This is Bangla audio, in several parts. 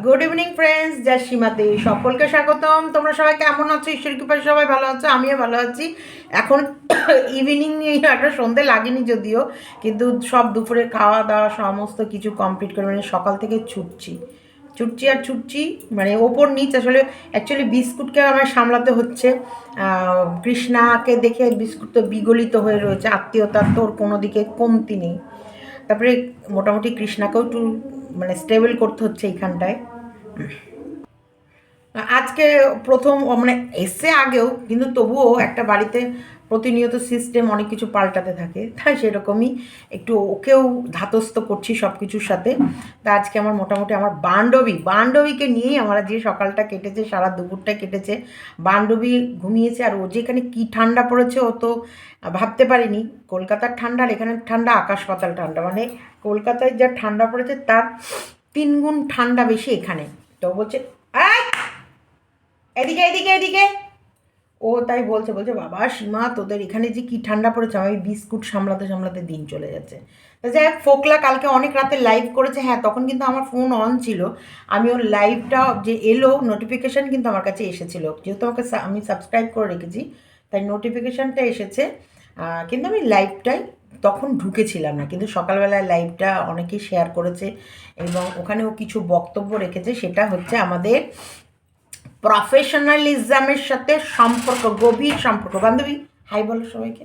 গুড ইভিনিং ফ্রেন্ডস, যা সীমাতে সকলকে স্বাগতম। তোমরা সবাই কেমন আছো? ঈশ্বর কৃপায় সবাই ভালো আছো, আমিও ভালো আছি। এখন ইভিনিং একটা সন্ধে লাগেনি যদিও, কিন্তু সব দুপুরে খাওয়া দাওয়া সমস্ত কিছু কমপ্লিট করে মানে সকাল থেকে ছুটছি আর ছুটছি, মানে ওপর নিচ। আসলে অ্যাকচুয়ালি বিস্কুটকে আমার সামলাতে হচ্ছে। কৃষ্ণাকে দেখে বিস্কুট তো বিগলিত হয়ে রয়েছে, আত্মীয়তার তোর কোনো দিকে কমতি নেই। তারপরে মোটামুটি কৃষ্ণাকেও একটু মানে স্টেবল করতে হচ্ছে এইখানটায়। আজকে প্রথম মানে এসে আগেও, কিন্তু তবুও একটা বাড়িতে প্রতিনিয়ত সিস্টেম অনেক কিছু পাল্টাতে থাকে, তাই সেরকমই একটু ওকেও ধাতস্থ করছি সব কিছুর সাথে। তা আজকে আমার মোটামুটি আমার বান্ধবীকে নিয়েই আমার যে সকালটা কেটেছে, সারা দুপুরটা কেটেছে। বান্ধবী ঘুমিয়েছে, আর ও যেখানে কী ঠান্ডা পড়েছে ও তো ভাবতে পারিনি। কলকাতার ঠান্ডা আর এখানে ঠান্ডা আকাশ পাতাল ঠান্ডা, মানে কলকাতায় যা ঠান্ডা পড়েছে তার 3 গুণ ঠান্ডা বেশি এখানে। তো বলছে এদিকে এদিকে এদিকে, ও তাই বলছে বাবা সীমা তোদের এখানে যে কি ঠান্ডা পড়েছে, আমি বিস্কুট সামলাতে সামলাতে দিন চলে যাচ্ছে। তো যাই হোক, ফোকলা কালকে অনেক রাতে লাইভ করেছে। হ্যাঁ, তখন কিন্তু আমার ফোন অন ছিল। আমি ওর লাইভটা যে এলো নোটিফিকেশান কিন্তু আমার কাছে এসেছিলো, যেহেতু আমাকে আমি সাবস্ক্রাইব করে রেখেছি তাই নোটিফিকেশানটা এসেছে। কিন্তু আমি লাইভটাই তখন ঢুকেছিলাম না, কিন্তু সকালবেলায় লাইভটা অনেকেই শেয়ার করেছে এবং ওখানেও কিছু বক্তব্য রেখেছে। সেটা হচ্ছে আমাদের প্রফেশনালিজমের সাথে সম্পর্ক, গভীর সম্পর্ক। বান্ধবী হাই বলো সবাইকে।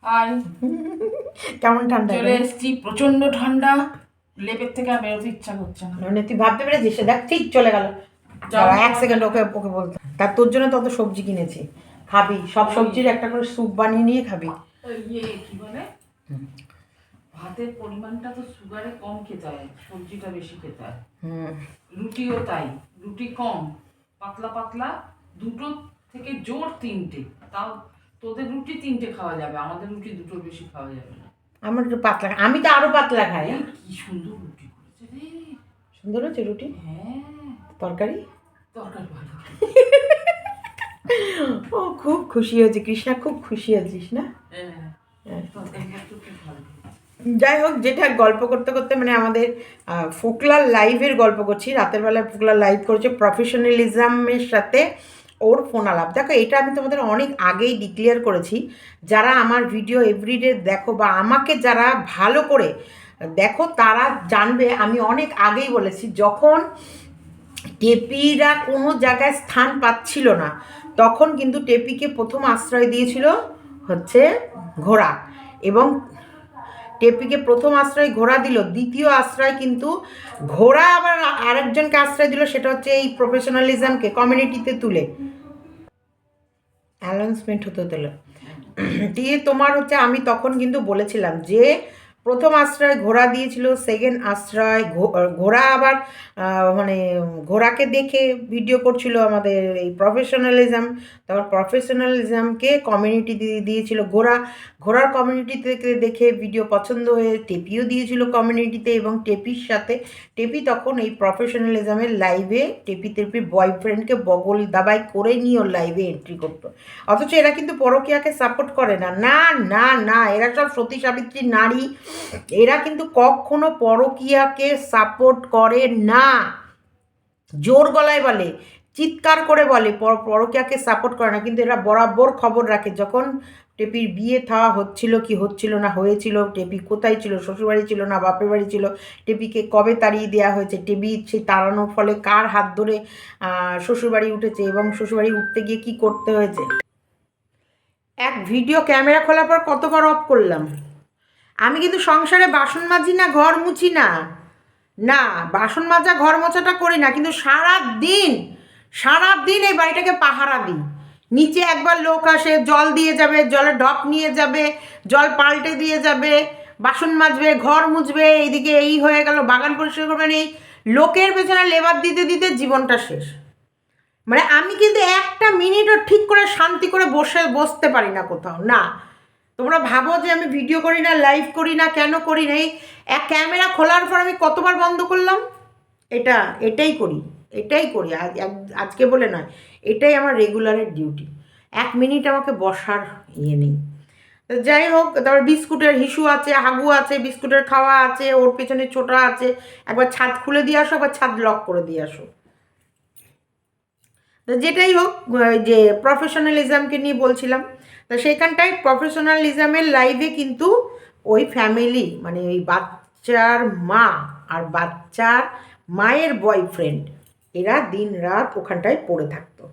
হাই। কেমন ঠান্ডা? চলে এসেছি, প্রচন্ড ঠান্ডা, লেপের থেকে আর বেরোতে ইচ্ছা করছে না। মানে তুই ভাবতে পেরেছিস সে দেখ ঠিক চলে গেল। এক সেকেন্ড ওকে বলতে, তার তোর জন্য তত সবজি কিনেছি, খাবি সব সবজির একটা করে স্যুপ বানিয়ে নিয়ে খাবি। কি বলে, ভাতের পরিমাণটা তো সুগারে কম খেতে হয়, সবজিটা বেশি খেতে হয়। রুটিও তাই, রুটি কম, পাতলা পাতলা, 2টো থেকে জোর 3টে। তাও তোদের রুটি 3টে খাওয়া যাবে, আমাদের রুটি 2টোর বেশি খাওয়া যাবে না। আমার একটু পাতলা, আমি তো আরো পাতলা খাই। কি সুন্দর রুটি করেছে রে। সুন্দর হচ্ছে রুটি? হ্যাঁ। তরকারি তরকারি ভালো। ও খুব খুশি হয়েছে, কৃষ্ণা খুব খুশি হয়েছিস না? হ্যাঁ, তরকারিটা তো খুব ভালো। যাই হোক, যেটা গল্প করতে করতে মানে আমাদের ফোকলার লাইভের গল্প করছি। রাতের বেলায় ফোকলার লাইভ করেছে প্রফেশনালিজমের সাথে ওর ফোন আলাপ। দেখো, এটা আমি তোমাদের অনেক আগেই ডিক্লেয়ার করেছি। যারা আমার ভিডিও এভরিডে দেখো বা আমাকে যারা ভালো করে দেখো তারা জানবে, আমি অনেক আগেই বলেছি, যখন টেপিরা কোনো জায়গায় স্থান পাচ্ছিল না তখন কিন্তু টেপিকে প্রথম আশ্রয় দিয়েছিল হচ্ছে ঘোড়া, এবং টেপিকে প্রথম আশ্রয় ঘোড়া দিল, দ্বিতীয় আশ্রয় কিন্তু ঘোড়া আবার আরেকজনকে আশ্রয় দিল, সেটা হচ্ছে এই প্রফেশনালিজমকে কমিউনিটিতে তুলে অ্যানাউন্সমেন্ট হতে হলো দিয়ে। তোমার হচ্ছে আমি তখন কিন্তু বলেছিলাম যে প্রথম আশ্রয় ঘোড়া দিয়েছিল, সেকেন্ড আশ্রয় ঘোড়া আবার মানে ঘোড়াকে দেখে ভিডিও করছিল আমাদের এই প্রফেশনালিজম। তারপর প্রফেশনালিজমকে কমিউনিটি দিয়েছিল ঘোড়ার কমিউনিটি থেকে দেখে ভিডিও পছন্দ হয়ে টেপিও দিয়েছিল কমিউনিটিতে, এবং টেপির সাথে টেপি তখন এই প্রফেশনালিজমের লাইভে টেপির বয়ফ্রেন্ডকে বগল দাবাই করে নিয়ে ওর লাইভে এন্ট্রি করতো। অথচ এরা কিন্তু পরকীয়াকে সাপোর্ট করে না, না না না, এরা সব সতী সাবিত্রী নারী, এরা কিন্তু কখনো পরকীয়াকে সাপোর্ট করে না। জোর গলায় বলে, চিৎকার করে বলে পরকীয়াকে সাপোর্ট করে না, কিন্তু এরা বরাবর খবর রাখে। যখন টেপির বিয়ে থাওয়া হচ্ছিল কি হচ্ছিল না, হয়েছিল, টেপি কোথায় ছিল, শ্বশুরবাড়ি ছিল না বাপের বাড়ি ছিল, টেপিকে কবে তাড়িয়ে দেওয়া হয়েছে, টেপি সেই তাড়ানোর ফলে কার হাত ধরে শ্বশুরবাড়ি উঠেছে, এবং শ্বশুরবাড়ি উঠতে গিয়ে কি করতে হয়েছে। এক ভিডিও ক্যামেরা খোলার পর কতবার অফ করলাম। আমি কিন্তু সংসারে বাসন মাজি না, ঘর মুছি না, না বাসন মাজা ঘর মোছাটা করি না, কিন্তু সারা দিন এই বাড়িটাকে পাহারা দিই। নিচে একবার লোক আসে, জল দিয়ে যাবে, জলের ডপ নিয়ে যাবে, জল পাল্টে দিয়ে যাবে, বাসন মাজবে, ঘর মুছবে, এইদিকে এই হয়ে গেল, বাগান পরিষ্কার করবেন, এই লোকের পেছনে লেবার দিতে দিতে জীবনটা শেষ। মানে আমি কিন্তু একটা মিনিটও ঠিক করে শান্তি করে বসতে পারি না কোথাও, না। তোমরা ভাবো যে আমি ভিডিও করি না, লাইভ করি না, কেন করি না? এই এক ক্যামেরা খোলার পর আমি কতবার বন্ধ করলাম। এটাই করি আজকে বলে নয়, এটাই আমার রেগুলারের ডিউটি। 1 মিনিট আমাকে বসার ইয়ে নেই। যাই হোক, তারপর বিস্কুটের হিসু আছে, হাগু আছে, বিস্কুটের খাওয়া আছে, ওর পেছনে ছোটা আছে, একবার ছাদ খুলে দিয়ে আসো, একবার ছাদ লক করে দিয়ে আসো। তো যেটাই হোক, ওই যে প্রফেশনালিজমকে নিয়ে বলছিলাম, তা সেইখানটায় প্রফেশনালিজমের লাইভে কিন্তু ওই ফ্যামিলি মানে ওই বাচ্চার মা আর বাচ্চার মায়ের বয়ফ্রেন্ড এরা দিন রাত ওখানটায় পড়ে থাকতো।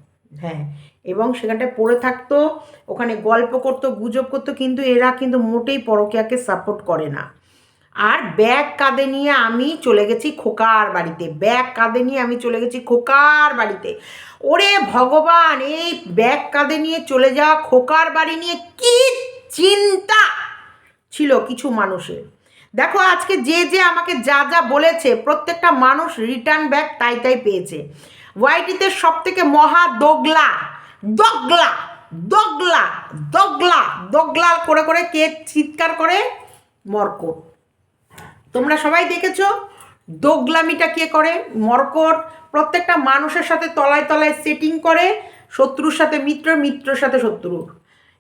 হ্যাঁ, এবং সেখানটায় পড়ে থাকতো, ওখানে গল্প করতো, গুজব করতো, কিন্তু এরা কিন্তু মোটেই পরকীয়াকে সাপোর্ট করে না। আর ব্যাগ কাঁধে নিয়ে আমি চলে গেছি খোকার বাড়িতে, ব্যাগ কাঁধে নিয়ে আমি চলে গেছি খোকার বাড়িতে। ওরে ভগবান, এই ব্যাগ কাঁধে নিয়ে চলে যাওয়া খোকার বাড়ি নিয়ে কি চিন্তা ছিল কিছু মানুষের। দেখো আজকে যে যে আমাকে যা যা বলেছে প্রত্যেকটা মানুষ রিটার্ন ব্যাক তাই তাই পেয়েছে। ওয়াইটিতে সব থেকে মহা দোগলা দোগলা দোগলা দোগলা দোগলা করে করে কে চিৎকার করে? মর্কট। তোমরা সবাই দেখেছো দোগলামিটা কে করে? মর্কট প্রত্যেকটা মানুষের সাথে তলায় তলায় সেটিং করে, শত্রুর সাথে মিত্র, মিত্রর সাথে শত্রু,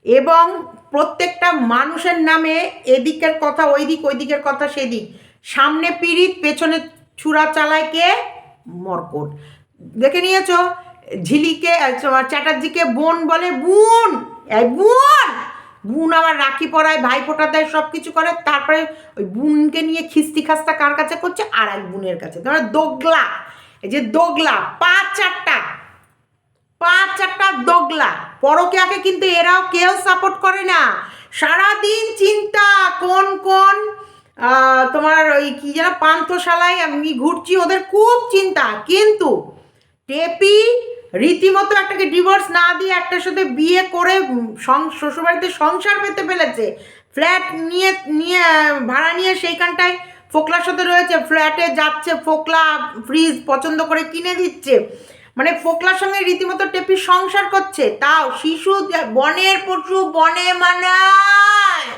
এবং প্রত্যেকটা মানুষের নামে এদিকের কথা ওই দিক, ওই দিকের কথা সেদিক, সামনে পিড়িত পেছনে ছুরা চালায় কে? মর্কট। দেখে নিয়েছো ঝিলিকে চ্যাটার্জিকে বোন বলে, বোন এই বোন, বোন আবার রাখি পরায়, ভাই ফোটা দেয়, সব কিছু করে, তারপরে ওই বোনকে নিয়ে খিস্তি খাস্তা কার কাছে করছে? আর এক বোনের কাছে। তোমরা দোগলা, এই যে দোগলা পাঁচ চারটা দোগলা, পরকীয়াকে কিন্তু এরাও কেউ সাপোর্ট করে না। সারাদিন চিন্তা কোন কোন তোমার ওই কি যেন পান্থশালায় আমি ঘুরছি, ওদের খুব চিন্তা। কিন্তু টেপি রীতিমতো একটাকে ডিভোর্স না দিয়ে একটার সাথে বিয়ে করে শ্বশুরবাড়িতে সংসার পেতে ফেলেছে, ফ্ল্যাট নিয়ে নিয়ে ভাড়া নিয়ে সেইখানটায় ফোকলার সাথে রয়েছে, ফ্ল্যাটে যাচ্ছে, ফোকলা ফ্রিজ পছন্দ করে কিনে দিচ্ছে, মানে ফোকলার সঙ্গে রীতিমতো টেপি সংসার করছে। তাও শিশু বনের পশু বনে মানায়,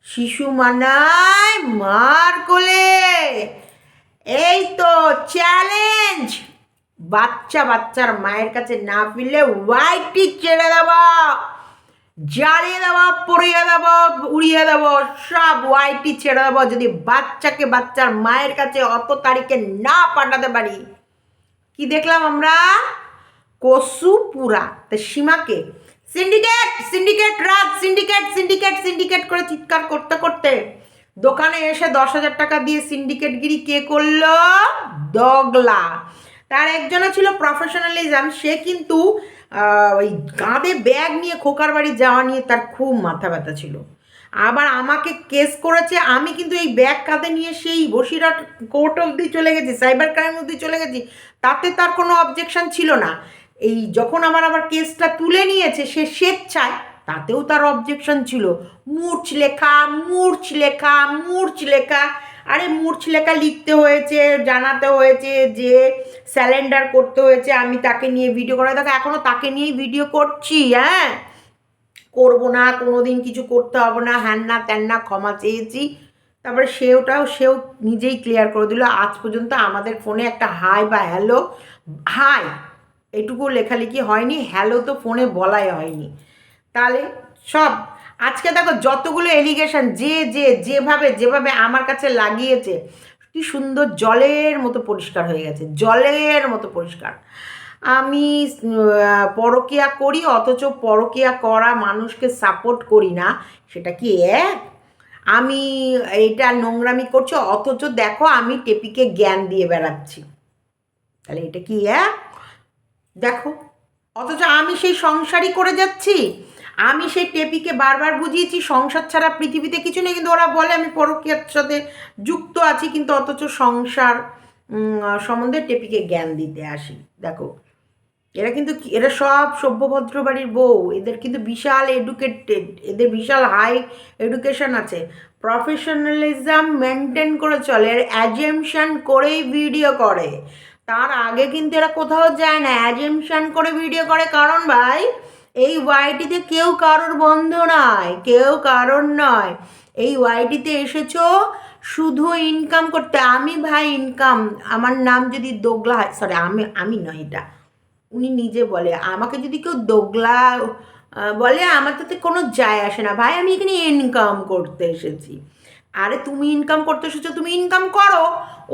শিশু মানায় মার কোলে। এই তো চ্যালেঞ্জ, বাচ্চার মায়ের কাছে না ফিরলে ওয়াইটি ছেড়ে দেব, জ্বালিয়ে দেব, পড়িয়ে দেব, উড়িয়ে দেব, সব ওয়াইটি ছেড়ে দেবো যদি বাচ্চাকে বাচ্চার মায়ের কাছে অত তারিখে না পাঠাতে পারি। কি দেখলাম আমরা? কসুপুরা তা সীমাকে সিন্ডিকেট সিন্ডিকেট রাত সিন্ডিকেট সিন্ডিকেট সিন্ডিকেট করে চিৎকার করতে করতে দোকানে এসে 10,000 টাকা দিয়ে সিন্ডিকেটগিরি কে করলো? দগলা। তার একজনে ছিল প্রফেশনালিজম, সে কিন্তু ওই কাঁধে ব্যাগ নিয়ে খোকার বাড়ি যাওয়া নিয়ে তার খুব মাথা ব্যথা ছিল। আবার আমাকে কেস করেছে, আমি কিন্তু এই ব্যাগ কাঁধে নিয়ে সেই বসিরহাট কোর্ট অবধি চলে গেছি, সাইবার ক্রাইম অবধি চলে গেছি, তাতে তার কোনো অবজেকশন ছিল না। এই যখন আবার কেসটা তুলে নিয়েছে সে স্বেচ্ছায়, তাতেও তার অবজেকশন ছিল। মূর্ছ লেখা মূর্ছ লেখা মূর্ছ লেখা, আরে মূর্ছ লেখা লিখতে হয়েছে, জানাতে হয়েছে, যে স্যালেন্ডার করতে হয়েছে, আমি তাকে নিয়ে ভিডিও করা, দেখো এখনও তাকে নিয়েই ভিডিও করছি। হ্যাঁ, করবো না, কোনো দিন কিছু করতে হবে না, হ্যান না ত্যান না, ক্ষমা চেয়েছি। তারপরে সেও নিজেই ক্লিয়ার করে দিল। আজ পর্যন্ত আমাদের ফোনে একটা হাই বা হ্যালো, হাই এটুকু লেখালেখি হয়নি, হ্যালো তো ফোনে বলাই হয়নি। তাহলে সব আজকে দেখো যতগুলো এলিগেশন যেভাবে আমার কাছে লাগিয়েছে, কি সুন্দর জলের মতো পরিষ্কার হয়ে গেছে, জলের মতো পরিষ্কার। আমি পরকীয়া করি অথচ পরকীয়া করা মানুষকে সাপোর্ট করি না, সেটা কি এক? আমি এটা নোংরামি করছি অথচ দেখো আমি টেপিকে জ্ঞান দিয়ে বেড়াচ্ছি, তাহলে এটা কি এক? দেখো, অথচ আমি সেই সংসারই করে যাচ্ছি। আমি সেই টেপিকে বারবার বুঝিয়েছি সংসার ছাড়া পৃথিবীতে কিছু নেই, কিন্তু ওরা বলে আমি পরকীয়ার সাথে যুক্ত আছি, কিন্তু অথচ সংসার সম্বন্ধে টেপিকে জ্ঞান দিতে আসি। দেখো এরা কিন্তু এরা সব সভ্যভদ্র বাড়ির বউ, এদের কিন্তু বিশাল এডুকেটেড, এদের বিশাল হাই এডুকেশন আছে, প্রফেশনালিজম মেনটেন করে চলে, এর অ্যাজেমশন করেই ভিডিও করে। তার আগে কিন্তু এরা কোথাও যায় না, অ্যাজেমশন করে ভিডিও করে। কারণ ভাই এই ওয়াইটিতে কেউ কারোর বন্ধু নয়, কেউ কারোর নয়। এই ওয়াইটিতে এসেছো শুধু ইনকাম করতে। আমি ভাই ইনকাম, আমার নাম যদি দোগলা হয়, সরি আমি নয়, এটা উনি নিজে বলে, আমাকে যদি কেউ দোগলা বলে আমার তাতে কোনো যায় আসে না ভাই, আমি এখানে ইনকাম করতে এসেছি। আরে তুমি ইনকাম করতে এসেছো, তুমি ইনকাম করো,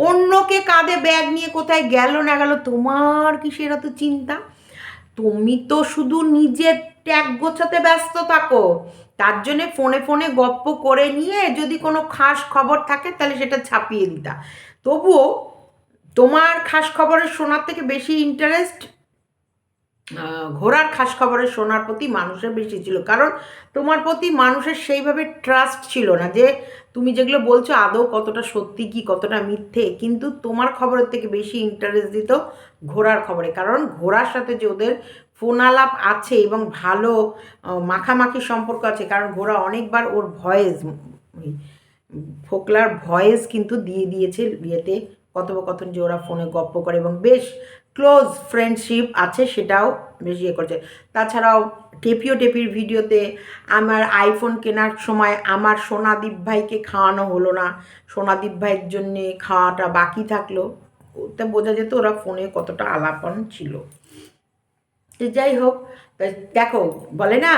অন্যকে কাঁধে ব্যাগ নিয়ে কোথায় গেল না গেল তোমার কিসের এত চিন্তা? তুমি তো শুধু নিজের ট্যাগ গোছাতে ব্যস্ত থাকো, তার জন্যে ফোনে ফোনে গপ্প করে নিয়ে যদি কোনো খাস খবর থাকে তাহলে সেটা ছাপিয়ে দিতা। তবুও তোমার খাস খবরের শোনার থেকে বেশি ইন্টারেস্ট ঘোড়ার খাস খবরের শোনার প্রতি মানুষের বেশি ছিল, কারণ তোমার প্রতি মানুষের সেইভাবে ট্রাস্ট ছিল না যে তুমি যেগুলো বলছো আদৌ কতটা সত্যি কি কতটা মিথ্যে। কিন্তু তোমার খবরের থেকে বেশি ইন্টারেস্ট দিত ঘোড়ার খবরে, কারণ ঘোড়ার সাথে যে ওদের ফোন আলাপ আছে এবং ভালো মাখামাখি সম্পর্ক আছে, কারণ ঘোড়া অনেকবার ওর ভয়েস, ফোকলার ভয়েস কিন্তু দিয়ে দিয়েছে বিয়েতে, কথোপকথন যে ওরা ফোনে গপ্প করে এবং বেশ ক্লোজ ফ্রেন্ডশিপ আছে, সেটাও বেশ ইয়ে করছে। তাছাড়াও টেপির ভিডিওতে আমার আইফোন কেনার সময় আমার সোনাদীপ ভাইকে খাওয়ানো হলো না, সোনাদীপ ভাইয়ের জন্যে খাওয়াটা বাকি থাকলো, ওতে বোঝা যেত ওরা ফোনে কতটা আলাপন ছিল। তো যাই হোক, দেখো বলে না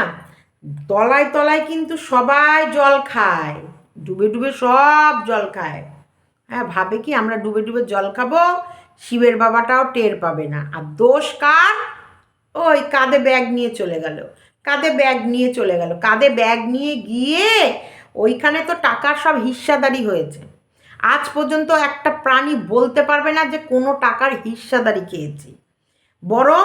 তলায় তলায় কিন্তু সবাই জল খায়, ডুবে ডুবে সব জল খায়। হ্যাঁ, ভাবে কি আমরা ডুবে ডুবে জল খাবো, শিবের বাবাটাও টের পাবে না। আর দোষ কার? ওই কাঁধে ব্যাগ নিয়ে চলে গেল, কাঁধে ব্যাগ নিয়ে চলে গেল, কাঁধে ব্যাগ নিয়ে গিয়ে ওইখানে তো টাকার সব হিস্সাদারি হয়েছে। আজ পর্যন্ত একটা প্রাণী বলতে পারবে না যে কোনো টাকার হিস্সাদারি খেয়েছি, বরং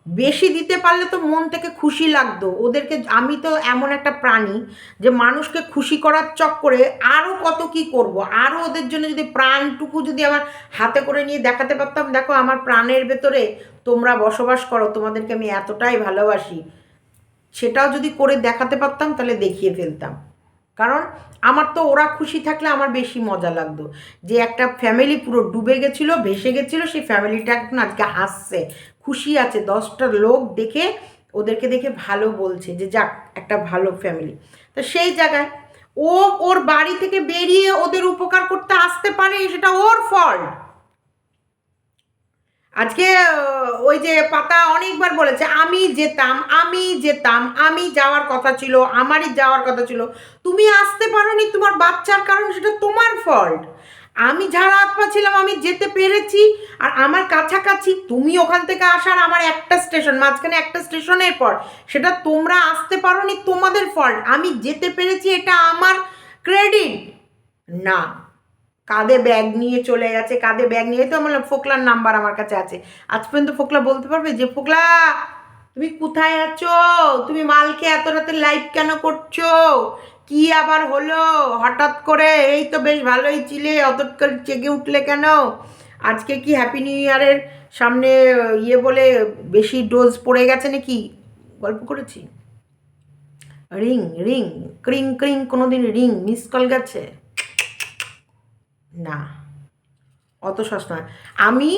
বেশি দিতে পারলে তো মন থেকে খুশি লাগতো ওদেরকে। আমি তো এমন একটা প্রাণী যে মানুষকে খুশি করার চক্করে আরও কত কি করব, আরও ওদের জন্য যদি প্রাণটুকু যদি আমার হাতে করে নিয়ে দেখাতে পারতাম, দেখো আমার প্রাণের ভেতরে তোমরা বসবাস করো, তোমাদেরকে আমি এতটাই ভালোবাসি, সেটাও যদি করে দেখাতে পারতাম তাহলে দেখিয়ে ফেলতাম। কারণ আমার তো ওরা খুশি থাকলে আমার বেশি মজা লাগতো, যে একটা ফ্যামিলি পুরো ডুবে গেছিলো, ভেসে গেছিলো, সেই ফ্যামিলিটা এখন আজকে হাসছে, খুশি আছে, 10টা লোক দেখে ওদেরকে দেখে ভালো বলছে যে যাক একটা ভালো ফ্যামিলি। তো সেই জায়গায় ও ওর বাড়ি থেকে বেরিয়ে ওদের উপকার করতে আসতে পারে, সেটা ওর ফল্ট। আজকে ওই যে পাতা অনেকবার বলেছে আমি যেতাম, আমি যেতাম, আমি যাওয়ার কথা ছিল, আমারই যাওয়ার কথা ছিল, তুমি আসতে পারোনি তোমার বাচ্চার কারণ, সেটা তোমার ফল্ট। আমি ঝাড়া হাত পা ছিলাম, আমি যেতে পেরেছি, আর আমার কাছাকাছি, তুমি ওখান থেকে আসার আমার একটা স্টেশন, মাঝখানে একটা স্টেশনের পর, সেটা তোমরা আসতে পারোনি, তোমাদের ফল্ট। আমি যেতে পেরেছি, এটা আমার ক্রেডিট না। কাঁধে ব্যাগ নিয়ে চলে গেছে, কাঁধে ব্যাগ নিয়ে, তো আমার ফোকলার নাম্বার আমার কাছে আছে, আজ পর্যন্ত ফোকলা বলতে পারবে যে ফোকলা তুমি কোথায় আছো, তুমি মালকে এত রাতে লাইভ কেন করছো, কি আবার হলো হঠাৎ করে, এই তো বেশ ভালোই ছিলে, অতকাল জেগে উঠলে কেন, আজকে কি হ্যাপি নিউ ইয়ারের সামনে ইয়ে বলে বেশি ডোজ পড়ে গেছে নাকি? গল্প করেছি, রিং রিং ক্রিং ক্রিং, কোনোদিন রিং মিস কল গেছে না, অত সস্তা নয়। আমি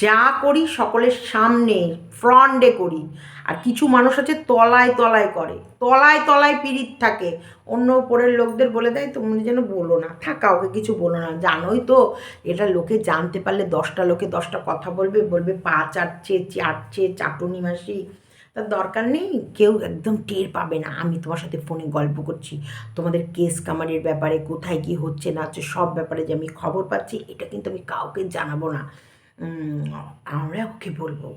যা করি সকলের সামনে ফ্রন্টে করি, আর কিছু মানুষ আছে তলায় তলায় করে, তলায় তলায় পীড়িত থাকে, অন্য উপরের লোকদের বলে দেয় তুমি যেন বলো না, থাকা ওকে কিছু বলো না, জানোই তো এটা লোকে জানতে পারলে 10টা লোকে 10টা কথা বলবে, বলবে পা চাটছে চাটুনি মাসি। তার দরকার নেই, কেউ একদম টের পাবে না, আমি তোমার সাথে ফোনে গল্প করছি, তোমাদের কেস কামারির ব্যাপারে কোথায় কি হচ্ছে না হচ্ছে সব ব্যাপারে যে আমি খবর পাচ্ছি, এটা কিন্তু আমি কাউকে জানাবো না। আমরা ওকে বলবো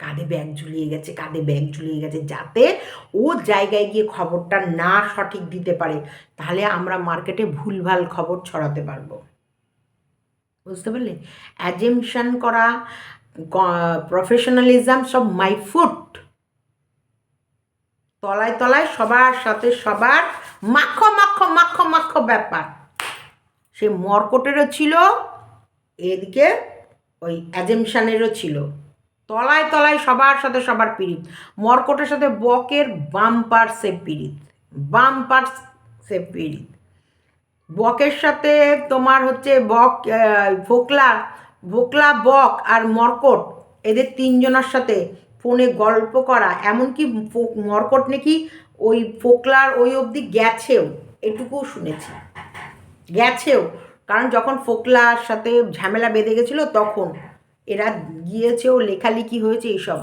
কাঁধে ব্যাগ ঝুলিয়ে গেছে, কাঁধে ব্যাগ ঝুলিয়ে গেছে, যাতে ও জায়গায় গিয়ে খবরটা না সঠিক দিতে পারে, তাহলে আমরা মার্কেটে ভুলভাল খবর ছড়াতে পারবো। বুঝতে পারলে? অ্যাজেমশন করা, প্রফেশনালিজম সব মাই ফুট। তলায় তলায় সবার সাথে সবার মাখো মাখো মাখো মাখো ব্যাপার, সে মর্কটেরও ছিল, এদিকে ওই অ্যাজেমশানেরও ছিল, তলায় তলায় সবার সাথে সবার পীড়িত। মর্কটের সাথে বকের বাম্পার সে পীড়িত, বাম্পার সে পীড়িত। বকের সাথে তোমার হচ্ছে বক, ভোকলা বক আর মর্কট, এদের তিনজনের সাথে ফোনে গল্প করা, এমনকি মর্কট নাকি ওই ফোকলার ওই অবধি গেছেও, এটুকুও শুনেছি, গেছেও। কারণ যখন ফোকলার সাথে ঝামেলা বেঁধে গেছিলো তখন এরা গিয়েছেও, লেখালেখি হয়েছে এইসব,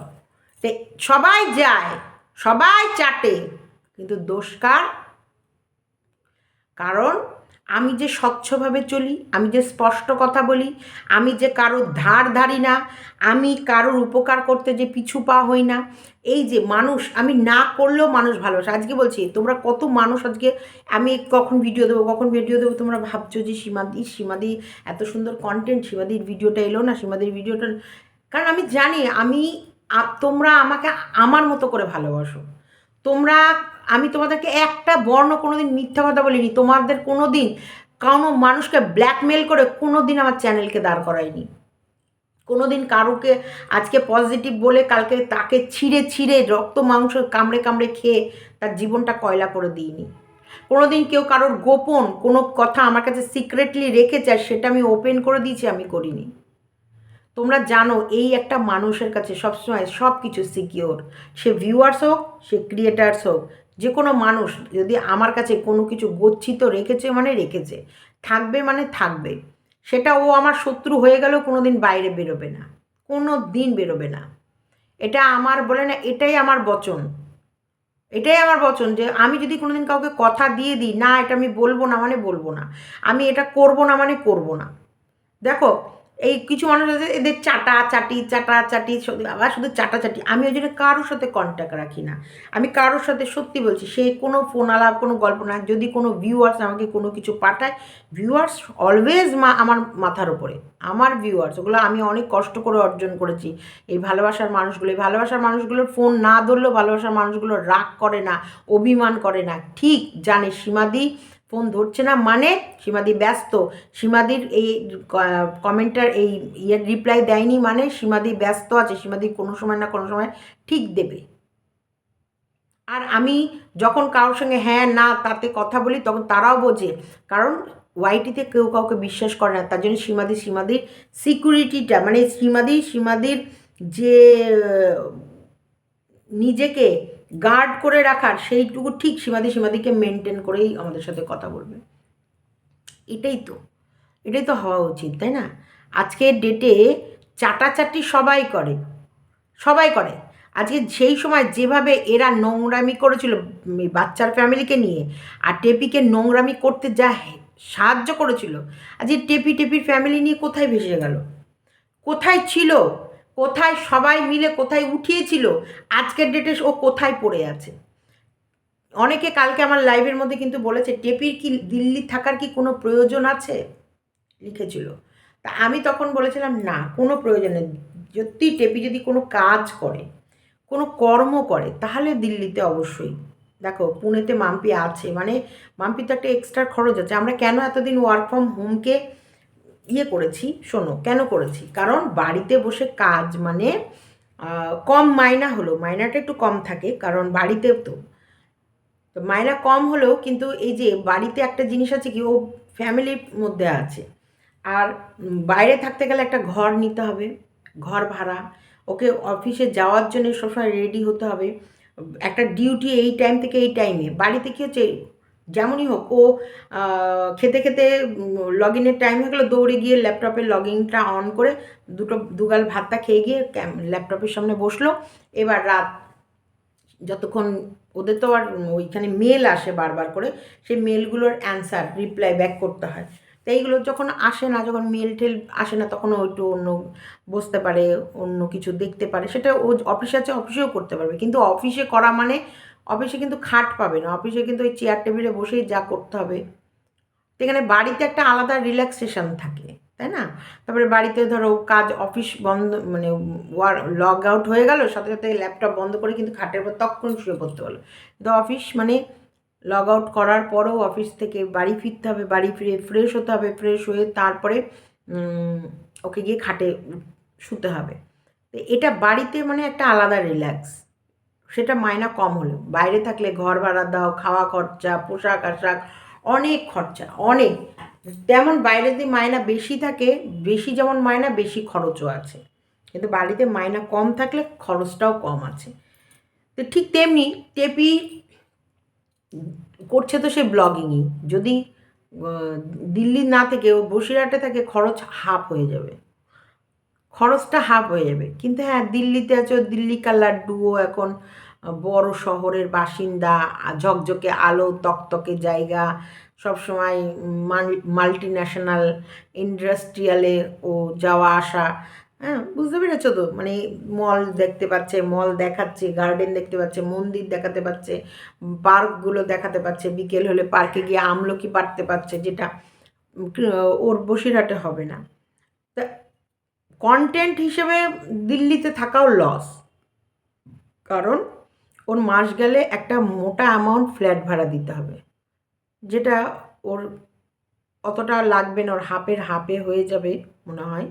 সবাই যায়, সবাই চাটে, কিন্তু দোষ কার? কারণ আমি যে স্বচ্ছভাবে চলি, আমি যে স্পষ্ট কথা বলি, আমি যে কারোর ধার ধারি না, আমি কারোর উপকার করতে যে পিছু পা হই না, এই যে মানুষ, আমি না করলেও মানুষ ভালোবাসে। আজকে বলছি তোমরা কত মানুষ আজকে, আমি কখন ভিডিও দেবো কখন ভিডিও দেবো, তোমরা ভাবছো যে সীমাদি এত সুন্দর কন্টেন্ট, সীমাদির ভিডিওটা এলো না, সীমাদির ভিডিওটা, কারণ আমি জানি তোমরা আমাকে আমার মতো করে ভালোবাসো। তোমরা, আমি তোমাদেরকে একটা বর্ণ কোনোদিন মিথ্যা কথা বলিনি, তোমাদের কোনো দিন কোনো মানুষকে ব্ল্যাকমেল করে কোনো দিন আমার চ্যানেলকে দাঁড় করাইনি, কোনো দিন কারুকে আজকে পজিটিভ বলে কালকে তাকে ছিঁড়ে ছিঁড়ে রক্ত মাংস কামড়ে কামড়ে খেয়ে তার জীবনটা কয়লা করে দিইনি। কোনো দিন কেউ কারোর গোপন কোনো কথা আমার কাছে সিক্রেটলি রেখেছে আর সেটা আমি ওপেন করে দিয়েছি, আমি করিনি। তোমরা জানো এই একটা মানুষের কাছে সবসময় সব কিছু সিকিওর, সে ভিউয়ার্স হোক, সে ক্রিয়েটার্স হোক, যে কোনো মানুষ যদি আমার কাছে কোনো কিছু গচ্ছিত রেখেছে মানে রেখেছে, থাকবে মানে থাকবে। সেটা ও আমার শত্রু হয়ে গেলেও কোনো দিন বাইরে বেরোবে না, কোনো দিন বেরোবে না। এটা আমার বলে না, এটাই আমার বচন, এটাই আমার বচন যে আমি যদি কোনোদিন কাউকে কথা দিয়ে দিই না, এটা আমি বলবো না মানে বলবো না, আমি এটা করবো না মানে করবো না। দেখো এই কিছু মানুষ আছে এদের চাটাচাটি আবার শুধু চাটাচাটি, আমি ওই জন্য কারোর সাথে কন্ট্যাক্ট রাখি না। আমি কারোর সাথে সত্যি বলছি, সে কোনো ফোন আলাপ কোনো গল্প না, যদি কোনো ভিউয়ার্স আমাকে কোনো কিছু পাঠায়, ভিউয়ার্স অলওয়েজ আমার মাথার ওপরে, আমার ভিউয়ার্স ওগুলো আমি অনেক কষ্ট করে অর্জন করেছি। এই ভালোবাসার মানুষগুলো, এই ভালোবাসার মানুষগুলোর ফোন না ধরলেও ভালোবাসার মানুষগুলো রাগ করে না, অভিমান করে না, ঠিক জানে সীমাদি ফোন ধরছে না মানে সীমাদি ব্যস্ত, সীমাদির এই কমেন্টার এই ইয়ের রিপ্লাই দেয়নি মানে সীমাদি ব্যস্ত আছে, সীমাদি কোনো সময় না কোনো সময় ঠিক দেবে। আর আমি যখন কারোর সঙ্গে হ্যাঁ না তাতে কথা বলি তখন তারাও বোঝে, কারণ ওয়াইটিতে কেউ কাউকে বিশ্বাস করে না, তার জন্য সীমাদির সিকিউরিটিটা মানে সীমাদির যে নিজেকে গার্ড করে রাখার সেইটুকু ঠিক সীমাদিকে মেনটেন করেই আমাদের সাথে কথা বলবে। এটাই তো হওয়া উচিত, তাই না? আজকের ডেটে চাটাচাটি সবাই করে। আজকে সেই সময় যেভাবে এরা নোংরামি করেছিল বাচ্চার ফ্যামিলিকে নিয়ে, আর টেপিকে নোংরামি করতে যা সাহায্য করেছিল, আজকে টেপির ফ্যামিলি নিয়ে কোথায় ভেসে গেল? কোথায় ছিল? কোথায় সবাই মিলে কোথায় উঠিয়েছিল? আজকের ডেটে ও কোথায় পড়ে আছে? অনেকে কালকে আমার লাইভের মধ্যে কিন্তু বলেছে টেপির কি দিল্লি থাকার কি কোনো প্রয়োজন আছে, লিখেছিল। তা আমি তখন বলেছিলাম না, কোনো প্রয়োজন নেই। সত্যি টেপি যদি কোনো কাজ করে, কোনো কর্ম করে, তাহলে দিল্লিতে অবশ্যই। দেখো পুনেতে মাম্পি আছে মানে মাম্পি তো একটা এক্সট্রা খরচ আছে। আমরা কেন এতদিন ওয়ার্ক ফ্রম হোমকে করেছি, শোনো কেন করেছি, কারণ বাড়িতে বসে কাজ মানে কম মাইনা হলো, মাইনাটা একটু কম থাকে কারণ বাড়িতে তো মাইনা কম হলেও কিন্তু এই যে বাড়িতে একটা জিনিস আছে কি, ও ফ্যামিলির মধ্যে আছে, আর বাইরে থাকতে গেলে একটা ঘর নিতে হবে, ঘর ভাড়া, ওকে অফিসে যাওয়ার জন্য সবসময় রেডি হতে হবে, একটা ডিউটি এই টাইম থেকে এই টাইমে। বাড়িতে কী হচ্ছে, যেমনই হোক ও খেতে খেতে লগ ইনের টাইম হয়ে গেলো, দৌড়ে গিয়ে ল্যাপটপের লগ ইনটা অন করে দুগাল ভাতটা খেয়ে গিয়ে ল্যাপটপের সামনে বসলো। এবার রাত যতক্ষণ ওদের তো আর ওইখানে মেল আসে বারবার করে, সেই মেলগুলোর অ্যান্সার রিপ্লাই ব্যাক করতে হয়। তো এইগুলো যখন আসে না, যখন মেল টেল আসে না, তখন ও একটু অন্য বসতে পারে, অন্য কিছু দেখতে পারে, সেটা ও অফিসে আছে অফিসেও করতে পারবে। কিন্তু অফিসে করা মানে অফিসে কিন্তু খাট পাবে না, অফিসে কিন্তু ওই চেয়ার টেবিলে বসেই যা করতে হবে। এখানে বাড়িতে একটা আলাদা রিল্যাক্সেশন থাকে, তাই না? তারপরে বাড়িতে ধরো কাজ অফিস বন্ধ মানে লগ আউট হয়ে গেল, সাথে সাথে ল্যাপটপ বন্ধ করে কিন্তু খাটের উপর তখন শুয়ে পড়তে পারলো। কিন্তু অফিস মানে লগ আউট করার পরেও অফিস থেকে বাড়ি ফিরতে হবে, বাড়ি ফিরে ফ্রেশ হতে হবে, ফ্রেশ হয়ে তারপরে ওকে গিয়ে খাটে শুতে হবে। তো এটা বাড়িতে মানে একটা আলাদা রিল্যাক্স, সেটা মাইনা কম হলেও। বাইরে থাকলে ঘর ভাড়া দাও, খাওয়া খরচা, পোশাক আশাক, অনেক খরচা, অনেক। তেমন বাইরে যদি মাইনা বেশি থাকে, বেশি যেমন মাইনা বেশি খরচও আছে, কিন্তু বাড়িতে মাইনা কম থাকলে খরচটাও কম আছে। তো ঠিক তেমনি টেপি করছে তো সে ব্লগিংই, যদি দিল্লি না থেকে ও বসিরহাটে থাকে, খরচ হাফ হয়ে যাবে, খরচটা হাফ হয়ে যাবে। কিন্তু হ্যাঁ দিল্লিতে আছে, দিল্লি কা লাড্ডু, ও এখন বড় শহরের বাসিন্দা, ঝকঝকে আলো তকতকে জায়গা, সবসময় মাল্টি ন্যাশনাল ইন্ডাস্ট্রিয়ালে ও যাওয়া আসা। হ্যাঁ, বুঝতে পেরেছো তো? মানে মল দেখতে পাচ্ছে, মল দেখাচ্ছে, গার্ডেন দেখতে পাচ্ছে, মন্দির দেখাতে পাচ্ছে, পার্কগুলো দেখাতে পাচ্ছে, বিকেল হলে পার্কে গিয়ে আমলকি পাড়তে পারছে, যেটা ওর বসিরহাটে হবে না। তা কন্টেন্ট হিসেবে দিল্লিতে থাকাও লস, কারণ ওর মাস গেলে একটা মোটা অ্যামাউন্ট ফ্ল্যাট ভাড়া দিতে হবে, যেটা ওর অতটা লাগবে না, ওর হাফে হয়ে যাবে মনে হয়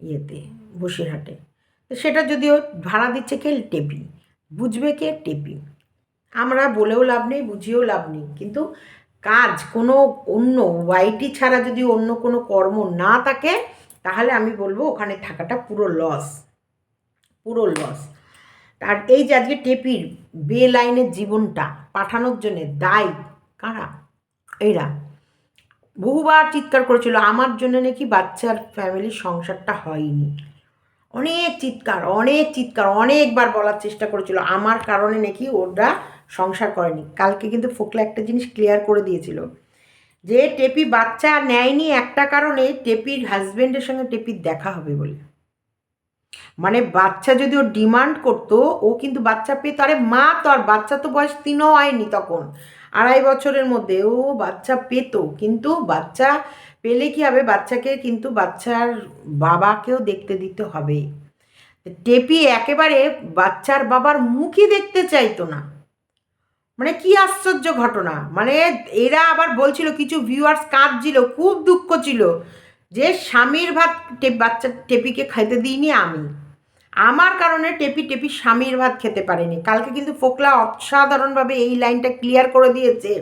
ইয়েতে, বসিরহাটে। তো সেটা যদিও ভাড়া দিচ্ছে কে? টেপি। বুঝবে কে? টেপি। আমরা বলেও লাভ নেই, বুঝিয়েও লাভ নেই। কিন্তু কাজ কোনো অন্য ওয়াইটি ছাড়া যদি অন্য কোনো কর্ম না থাকে, তাহলে আমি বলবো ওখানে থাকাটা পুরো লস, পুরো লস। আর এই যে আজকে টেপির বে লাইনের জীবনটা পাঠানোর জন্যে দায়ী কারা? এরা বহুবার চিৎকার করেছিল আমার জন্য নাকি বাচ্চার ফ্যামিলির সংসারটা হয়নি, অনেক চিৎকার, অনেক চিৎকার, অনেকবার বলার চেষ্টা করেছিল আমার কারণে নাকি ওরা সংসার করেনি। কালকে কিন্তু ফোকলা একটা জিনিস ক্লিয়ার করে দিয়েছিল যে টেপি বাচ্চা নেয়নি একটা কারণে, টেপির হাজব্যান্ডের সঙ্গে টেপির দেখা হবে বলে। মানে বাচ্চা যদি ও ডিমান্ড করতো, ও কিন্তু বাচ্চা পেতো। আরে মা তো, আর বাচ্চা তো বয়স 3ও হয়নি তখন, 2.5 বছরের মধ্যে ও বাচ্চা পেতো। কিন্তু বাচ্চা পেলে কি হবে, বাচ্চাকে কিন্তু বাচ্চার বাবাকেও দেখতে দিতে হবে। টেপি একেবারে বাচ্চার বাবার মুখই দেখতে চাইতো না। মানে কি আশ্চর্য ঘটনা! মানে এরা আবার বলছিল, কিছু ভিউয়ার্স কাঁদছিল, খুব দুঃখ ছিল যে স্বামীর ভাত বাচ্চা টেপিকে খাইতে দিইনি আমি, আমার কারণে টেপি স্বামীর ভাত খেতে পারেনি। কালকে কিন্তু ফোকলা অসাধারণভাবে এই লাইনটা ক্লিয়ার করে দিয়েছে।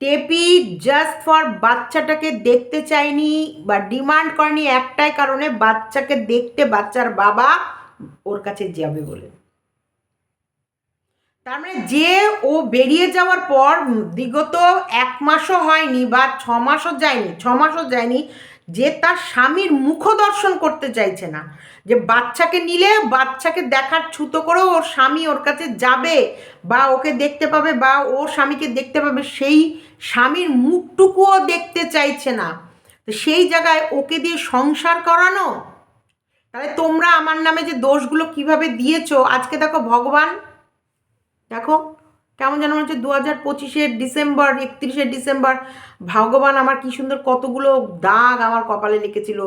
টেপি জাস্ট ফর বাচ্চাটাকে দেখতে চায়নি বা ডিমান্ড করেনি একটাই কারণে, বাচ্চাকে দেখতে বাচ্চার বাবা ওর কাছে যাবে বলে। তার মানে যে ও বেরিয়ে যাওয়ার পর বিগত 1 মাসও হয়নি বা 6 মাসও যায়নি যে তার স্বামীর মুখ দর্শন করতে চাইছে না, যে বাচ্চাকে নিলে বাচ্চাকে দেখার ছুতো করেও ওর স্বামী ওর কাছে যাবে বা ওকে দেখতে পাবে বা ও স্বামীকে দেখতে পাবে, সেই স্বামীর মুখটুকুও দেখতে চাইছে না। তো সেই জায়গায় ওকে দিয়ে সংসার করানো, তাহলে তোমরা আমার নামে যে দোষগুলো কিভাবে দিয়েছো, আজকে দেখো ভগবান, দেখো কেমন যেন মনে হচ্ছে 2025 ডিসেম্বর, 31 ডিসেম্বর, ভগবান আমার কি সুন্দর কতগুলো দাগ আমার কপালে লিখেছিল,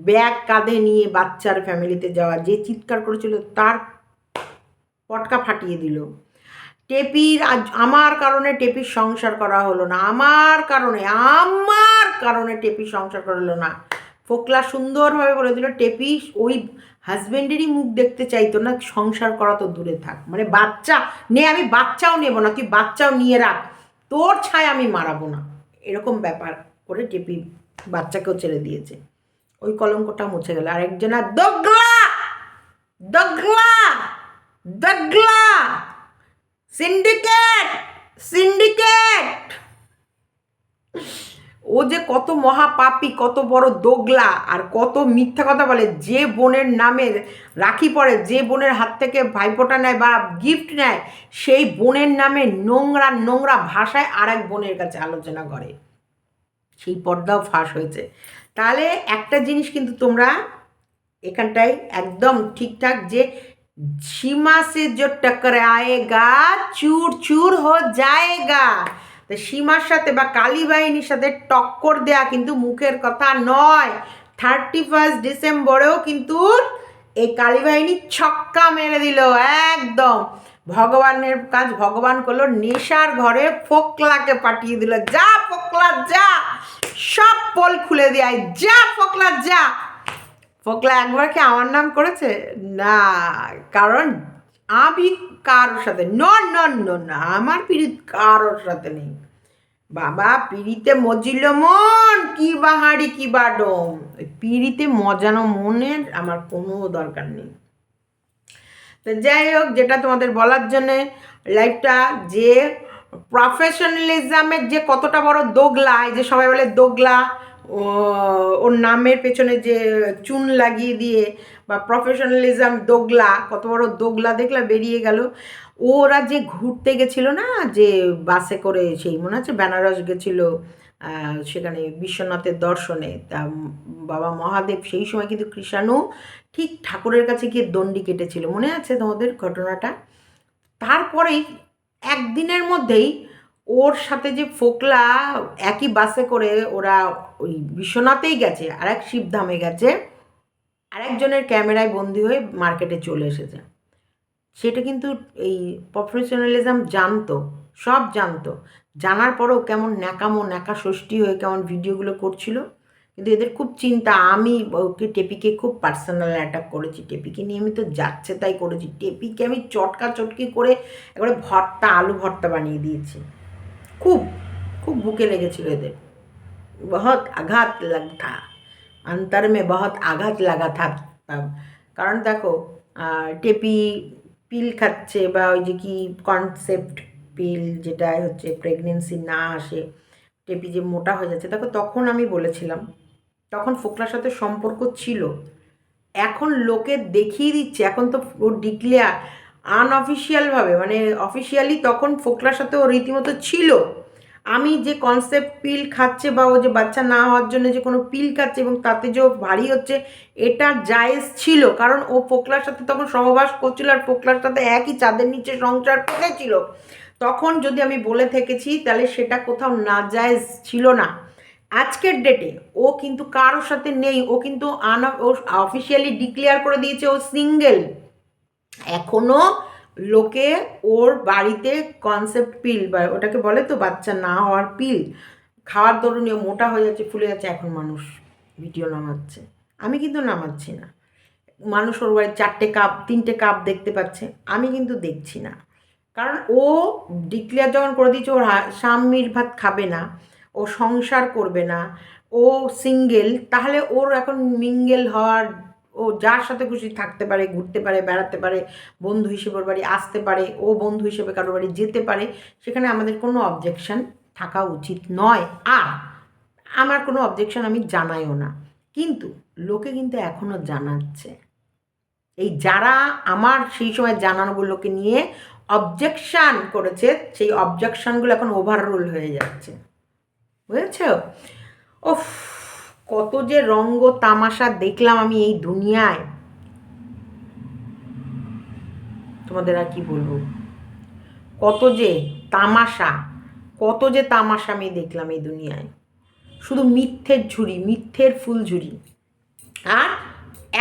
ব্যাগ কাঁধে নিয়ে বাচ্চার ফ্যামিলিতে যাওয়া, যে চিৎকার করেছিল তার পটকা ফাটিয়ে দিল। টেপির আমার কারণে টেপির সংসার করা হলো না, আমার কারণে টেপির সংসার করা হলো না। ফোকলা সুন্দরভাবে বলে দিল টেপি ওই হাজব্যান্ডেরই মুখ দেখতে চাইতো না, সংসার করা তো দূরে থাক। মানে বাচ্চা নে, আমি বাচ্চাও নেব না, তুই বাচ্চাও নিয়ে রাখ, তোর ছায় আমি মারাবো না, এরকম ব্যাপার করে টেপি বাচ্চাকেও ছেড়ে দিয়েছে। ওই কলঙ্কটা মুছে গেল। আর একজনা দগলা দগলা দগলা সিন্ডিকেট ও যে কত মহাপাপী, কত বড় দোগলা, আর কত মিথ্যা কথা বলে। যে বোনের নামে রাখি পড়ে, যে বোনের হাত থেকে ভাইফোঁটা নেয় বা গিফট নেয়, সেই বোনের নামে নোংরা নোংরা ভাষায় আর এক বোনের কাছে আলোচনা করে, সেই পর্দাও ফাঁস হয়েছে। তাহলে একটা জিনিস কিন্তু তোমরা এখানটায় একদম ঠিকঠাক, যে সীমা সে जो टकराएगा चूर चूर हो जाएगा। তো সীমার সাথে বা কালী বাহিনীর সাথে টক্কর দেয়া কিন্তু মুখের কথা নয়। 31 ডিসেম্বরেও কিন্তু এই কালী বাহিনী ছক্কা মেরে দিল একদম। ভগবানের কাজ ভগবান করলো, নেশার ঘরে ফোকলাকে পাঠিয়ে দিল, যা ফোকলা যা, সব পোল খুলে দেয়, যা ফোকলা যা। ফোকলা একবার কি আমার নাম করেছে? না, কারণ আমি কারোর সাথে না, আমার পিড়িত কারোর সাথে নেই বাবা। পিড়িতে মজিল মন কি বাহারি কি বাডম, ওই পিড়িতে মজানো মনের আমার কোনো দরকার নেই। তো যাই হোক, যেটা তোমাদের বলার জন্যে লাইফটা, যে প্রফেশনালিজমের যে কতটা বড় দোগলা, এই যে সবাই বলে দোগলা ওর নামের পেছনে যে চুন লাগিয়ে দিয়ে বা প্রফেশনালিজম দোগলা, কত বড় দোগলা দেখলা বেরিয়ে গেল। ওরা যে ঘুরতে গেছিল না, যে বাসে করে, সেই মনে আছে বেনারস গেছিল, সেখানে বিশ্বনাথের দর্শনে, তা বাবা মহাদেব সেই সময় কিন্তু কৃষাণু ঠিক ঠাকুরের কাছে গিয়ে দণ্ডি কেটেছিল, মনে আছে তোমাদের ঘটনাটা? তারপরেই একদিনের মধ্যেই ওর সাথে যে ফোকলা একই বাসে করে ওরা ওই বিশ্বনাথেই গেছে, আর এক শিবধামে গেছে, আরেকজনের ক্যামেরায় বন্দি হয়ে মার্কেটে চলে এসেছে। সেটা কিন্তু এই প্রফেশনালিজম জানতো, সব জানতো, জানার পরেও কেমন ন্যাকামো ন্যাকা ষষ্ঠী হয়ে কেমন ভিডিওগুলো করছিল। কিন্তু এদের খুব চিন্তা, আমি ওকে টেপিকে খুব পার্সোনাল অ্যাটাক করেছি, টেপিকে নিয়ে আমি তো যাচ্ছে তাই করেছি, টেপিকে আমি চটকা চটকি করে একবারে ভর্তা, আলু ভর্তা বানিয়ে দিয়েছি। খুব খুব বুকে লেগেছিল এদের, বহুত আঘাত লাগা, অন্তর মে বহুত আঘাত লাগা থা তব। কারণ দেখো, টেপি পিল খাচ্ছে, বা ওই যে কি কনসেপ্ট পিল, যেটা হচ্ছে প্রেগনেন্সি না আসে, টেপি যে মোটা হয়ে যাচ্ছে, দেখো তখন আমি বলেছিলাম, তখন ফোকলার সাথে সম্পর্ক ছিল, এখন লোকে দেখিয়ে দিচ্ছে, এখন তো ও ডিক্লেয়ার আনঅফিসিয়ালভাবে, মানে অফিসিয়ালি তখন ফোকলার সাথে ও রীতিমতো ছিল। আমি যে কনসেপ্ট পিল খাচ্ছে, বা ও যে বাচ্চা না হওয়ার জন্য যে কোনো পিল খাচ্ছে এবং তাতে যে ও ভারী হচ্ছে, এটা জায়েজ ছিল, কারণ ও ফোকলার সাথে তখন সহবাস করছিল, আর ফোকলার সাথে একই চাঁদের নিচে সংসার পেতেছিল। তখন যদি আমি বলে থেকেছি তাহলে সেটা কোথাও নাজায়েজ ছিল না। আজকের ডেটে ও কিন্তু কারোর সাথে নেই, ও কিন্তু ও অফিসিয়ালি ডিক্লেয়ার করে দিয়েছে ও সিঙ্গেল। এখনও লোকে ওর বাড়িতে কনসেপ্ট পিল, বা ওটাকে বলে তো বাচ্চা না হওয়ার পিল, খাওয়ার দরুন ও মোটা হয়ে যাচ্ছে, ফুলে যাচ্ছে, এখন মানুষ ভিডিও নামাচ্ছে। আমি কিন্তু নামাচ্ছি না, মানুষ ওর বাড়ির 4টে কাপ 3টে কাপ দেখতে পাচ্ছে, আমি কিন্তু দেখছি না। কারণ ও ডিক্লেয়ার যখন করে দিয়েছে ওর স্বামীর ভাত খাবে না, ও সংসার করবে না, ও সিঙ্গেল, তাহলে ওর এখন মিঙ্গেল হওয়ার, ও যার সাথে খুশি থাকতে পারে, ঘুরতে পারে, বেড়াতে পারে, বন্ধু হিসেবে ওর বাড়ি আসতে পারে, ও বন্ধু হিসেবে কারোর বাড়ি যেতে পারে, সেখানে আমাদের কোনো অবজেকশন থাকা উচিত নয়। আর আমার কোনো অবজেকশন আমি জানাইও না, কিন্তু লোকে কিন্তু এখনও জানাচ্ছে। এই যারা আমার সেই সময় জানানোগুলোকে নিয়ে অবজেকশান করেছে, সেই অবজেকশানগুলো এখন ওভাররুল হয়ে যাচ্ছে, বুঝেছ? ওফ, কত যে রঙ্গ তামাশা দেখলাম আমি এই দুনিয়ায়, তোমাদের আর কি বলবো, কত যে তামাশা, কত যে তামাশা আমি দেখলাম এই দুনিয়ায়। শুধু মিথ্যের ঝুড়ি, মিথ্যের ফুলঝুরি, আর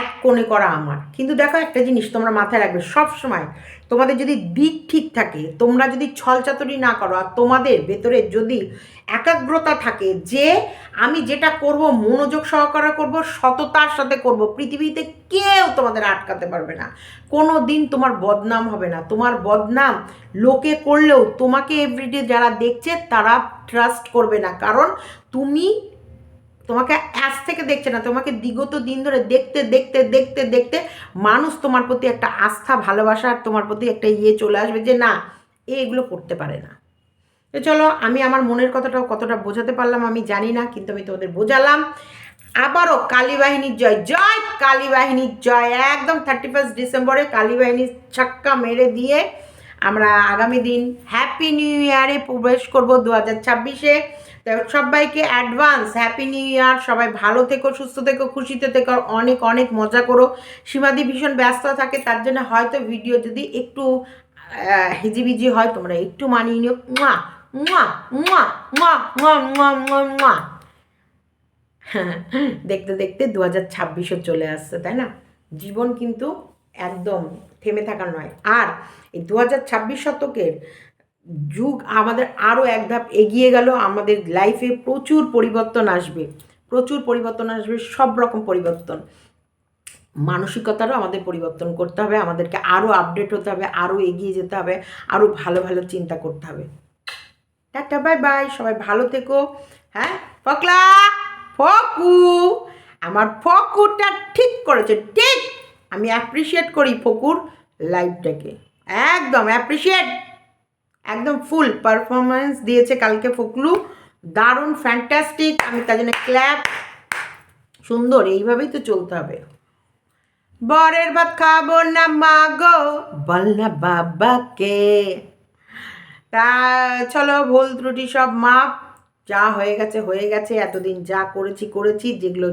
এক কোণে করা আমার। কিন্তু দেখো একটা জিনিস তোমরা মাথায় রাখবে সব সময়, তোমাদের যদি দিক ঠিক থাকে, তোমরা যদি ছলচাতুরি না করো, আর তোমাদের ভেতরে যদি একাগ্রতা থাকে যে আমি যেটা করব মনোযোগ সহকারে করব, সততার সাথে করব, পৃথিবীতে কেউ তোমাদের আটকাতে পারবে না। কোনো দিন তোমার বদনাম হবে না। তোমার বদনাম লোকে করলেও তোমাকে এভরিডে যারা দেখছে তারা ট্রাস্ট করবে না, কারণ তোমাকে আজ থেকে দেখছে না, তোমাকে বিগত দিন ধরে দেখতে দেখতে দেখতে দেখতে মানুষ তোমার প্রতি একটা আস্থা, ভালোবাসা, আর তোমার প্রতি একটা চলে আসবে যে না, এগুলো করতে পারে না। তো চলো, আমি আমার মনের কথাটাও কতটা বোঝাতে পারলাম আমি জানি না, কিন্তু আমি তোমাদের বোঝালাম। আবারও কালীবাহিনীর জয়, জয় কালীবাহিনীর জয়। একদম 31 ডিসেম্বরে কালীবাহিনীর ছাক্কা মেরে দিয়ে আমরা আগামী দিন হ্যাপি নিউ ইয়ারে প্রবেশ করবো 2026-এ। সবাইকে অ্যাডভান্স হ্যাপি নিউ ইয়ার। সবাই ভালো থেকো, সুস্থ থেকো, খুশিতে থেকো, অনেক অনেক মজা করো। সীমাদি ভীষণ ব্যস্ত থাকে, তার জন্য হয়তো ভিডিও যদি একটু হিজিবিজি হয়, তোমরা একটু মানিয়ে নিও। মুয়া মুয়া মুয়া মুয়া মুয়া মুয়া মুয়া মুয়া। দেখতে দেখতে 2026-ও চলে আসছে, তাই না? জীবন কিন্তু একদম থেমে থাকা নয়। আর এই 2026 শতকের যুগ আমাদের আরও এক ধাপ এগিয়ে গেল। আমাদের লাইফে প্রচুর পরিবর্তন আসবে, প্রচুর পরিবর্তন আসবে, সব রকম পরিবর্তন। মানসিকতারও আমাদের পরিবর্তন করতে হবে, আমাদেরকে আরও আপডেট হতে হবে, আরও এগিয়ে যেতে হবে, আরও ভালো ভালো চিন্তা করতে হবে। টাটা, বাই বাই, সবাই ভালো থেকো। হ্যাঁ ফকলা, ফকু, আমার ফকুটা ঠিক করেছে, ঠিক। আমি অ্যাপ্রিসিয়েট করি ফকুর লাইফটাকে, একদম অ্যাপ্রিসিয়েট, একদম ফুল পারফরমেন্স দিয়েছে কালকে ফকলু। দারুণ, ফ্যান্টাস্টিক। আমি তার জন্য ক্ল্যাপ। সুন্দর, এইভাবেই তো চলতে হবে। বরের ভাত খাবো না মা গো, বল না বাবাকে। তা চলো, ভুল ত্রুটি সব মাপ, যা হয়ে গেছে হয়ে গেছে। এতদিন যা করেছি করেছি, যেগুলো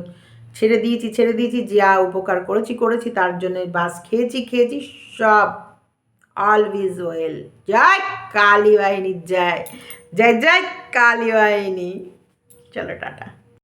ছেড়ে দিয়েছি, যা উপকার করেছি, তার জন্য বাস খেয়েছি, সব অলওয়েজ ওয়েল। জয় কালী বাহিনী, জয় জয় জয় কালী বাহিনী। চলো টাটা।